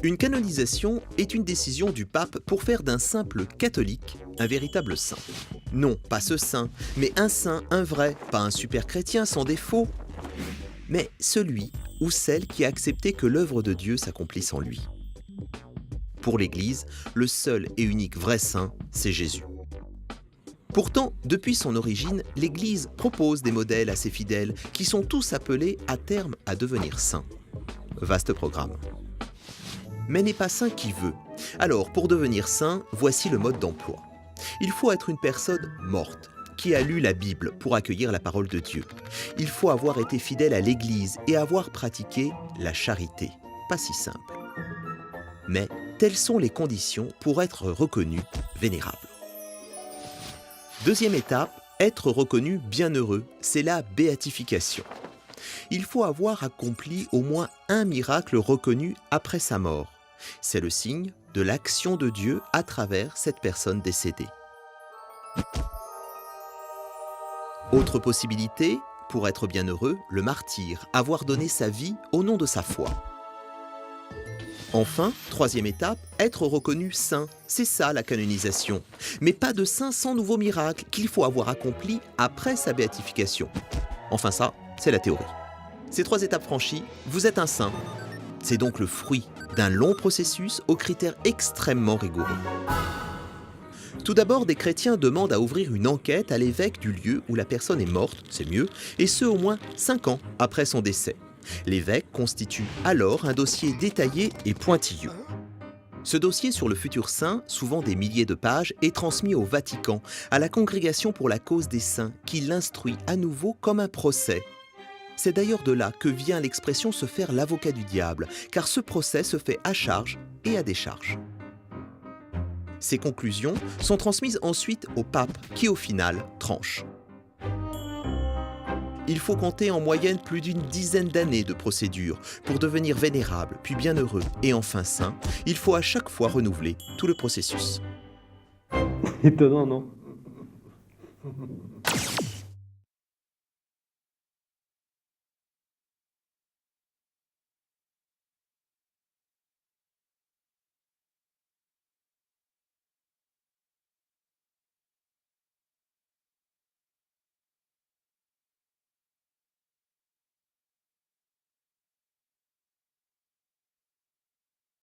Une canonisation est une décision du pape pour faire d'un simple catholique un véritable saint. Non, pas ce saint, mais un saint, un vrai, pas un super chrétien sans défaut, mais celui ou celle qui a accepté que l'œuvre de Dieu s'accomplisse en lui. Pour l'Église, le seul et unique vrai saint, c'est Jésus. Pourtant, depuis son origine, l'Église propose des modèles à ses fidèles qui sont tous appelés à terme à devenir saints. Vaste programme. Mais n'est pas saint qui veut. Alors, pour devenir saint, voici le mode d'emploi. Il faut être une personne morte, qui a lu la Bible pour accueillir la parole de Dieu. Il faut avoir été fidèle à l'Église et avoir pratiqué la charité. Pas si simple. Mais telles sont les conditions pour être reconnu vénérable. Deuxième étape, être reconnu bienheureux, c'est la béatification. Il faut avoir accompli au moins un miracle reconnu après sa mort. C'est le signe de l'action de Dieu à travers cette personne décédée. Autre possibilité, pour être bienheureux, le martyr, avoir donné sa vie au nom de sa foi. Enfin, troisième étape, être reconnu saint. C'est ça la canonisation. Mais pas de saint sans nouveau miracle qu'il faut avoir accompli après sa béatification. Enfin ça, c'est la théorie. Ces trois étapes franchies, vous êtes un saint. C'est donc le fruit d'un long processus aux critères extrêmement rigoureux. Tout d'abord, des chrétiens demandent à ouvrir une enquête à l'évêque du lieu où la personne est morte, c'est mieux, et ce au moins 5 ans après son décès. L'évêque constitue alors un dossier détaillé et pointilleux. Ce dossier sur le futur saint, souvent des milliers de pages, est transmis au Vatican, à la Congrégation pour la cause des saints, qui l'instruit à nouveau comme un procès. C'est d'ailleurs de là que vient l'expression se faire l'avocat du diable, car ce procès se fait à charge et à décharge. Ces conclusions sont transmises ensuite au pape, qui au final tranche. Il faut compter en moyenne plus d'une dizaine d'années de procédure pour devenir vénérable, puis bienheureux et enfin saint. Il faut à chaque fois renouveler tout le processus. Étonnant, non?